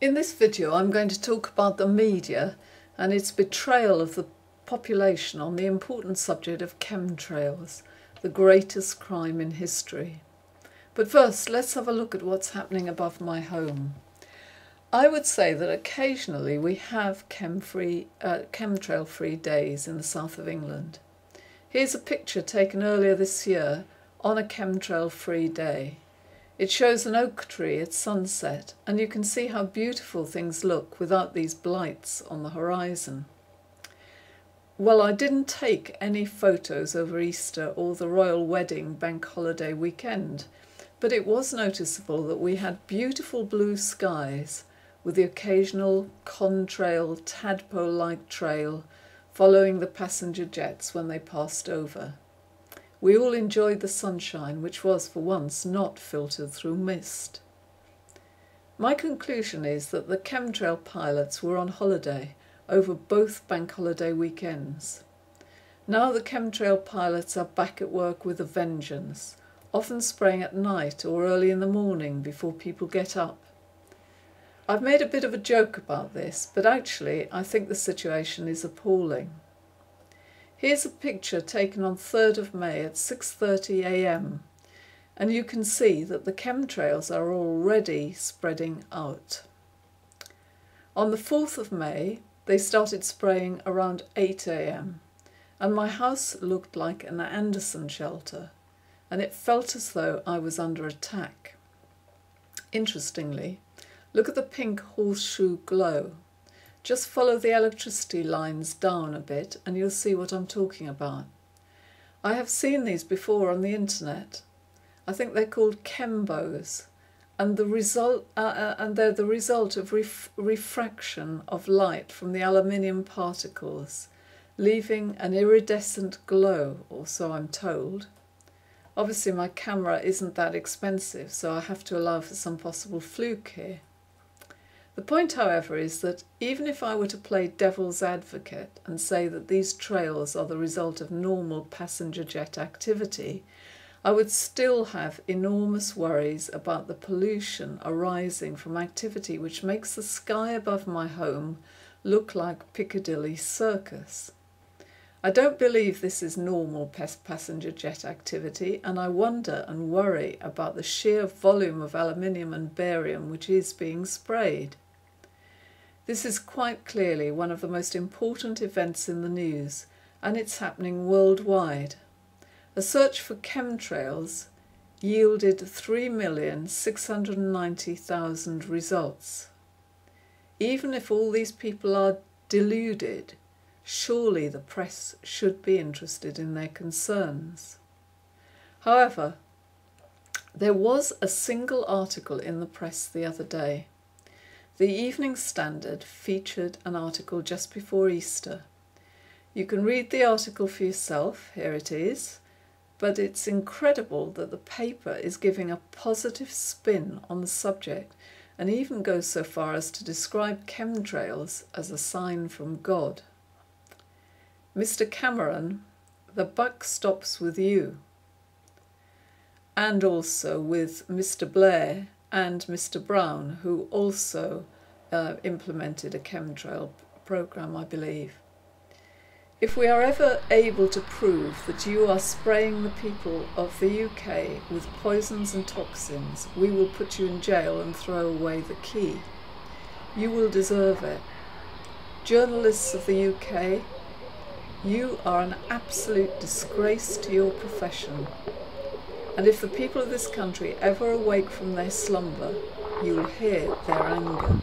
In this video I'm going to talk about the media and its betrayal of the population on the important subject of chemtrails, the greatest crime in history. But first, let's have a look at what's happening above my home. I would say that occasionally we have chemtrail-free days in the south of England. Here's a picture taken earlier this year on a chemtrail-free day. It shows an oak tree at sunset, and you can see how beautiful things look without these blights on the horizon. Well, I didn't take any photos over Easter or the royal wedding bank holiday weekend, but it was noticeable that we had beautiful blue skies with the occasional contrail, tadpole-like trail following the passenger jets when they passed over. We all enjoyed the sunshine, which was for once not filtered through mist. My conclusion is that the chemtrail pilots were on holiday over both bank holiday weekends. Now the chemtrail pilots are back at work with a vengeance, often spraying at night or early in the morning before people get up. I've made a bit of a joke about this, but actually I think the situation is appalling. Here's a picture taken on 3rd of May at 6:30 a.m. and you can see that the chemtrails are already spreading out. On the 4th of May they started spraying around 8 a.m. and my house looked like an Anderson shelter, and it felt as though I was under attack. Interestingly, look at the pink horseshoe glow. Just follow the electricity lines down a bit and you'll see what I'm talking about. I have seen these before on the internet. I think they're called chembos, and they're the result of refraction of light from the aluminium particles, leaving an iridescent glow, or so I'm told. Obviously my camera isn't that expensive, so I have to allow for some possible fluke here. The point, however, is that even if I were to play devil's advocate and say that these trails are the result of normal passenger jet activity, I would still have enormous worries about the pollution arising from activity which makes the sky above my home look like Piccadilly Circus. I don't believe this is normal passenger jet activity, and I wonder and worry about the sheer volume of aluminium and barium which is being sprayed. This is quite clearly one of the most important events in the news, and it's happening worldwide. A search for chemtrails yielded 3,690,000 results. Even if all these people are deluded, surely the press should be interested in their concerns. However, there was a single article in the press the other day. The Evening Standard featured an article just before Easter. You can read the article for yourself, here it is, but it's incredible that the paper is giving a positive spin on the subject and even goes so far as to describe chemtrails as a sign from God. Mr. Cameron, the buck stops with you. And also with Mr. Blair and Mr. Brown, who also implemented a chemtrail program, I believe. If we are ever able to prove that you are spraying the people of the UK with poisons and toxins, we will put you in jail and throw away the key. You will deserve it. Journalists of the UK, you are an absolute disgrace to your profession. And if the people of this country ever awake from their slumber, you'll hear their anger.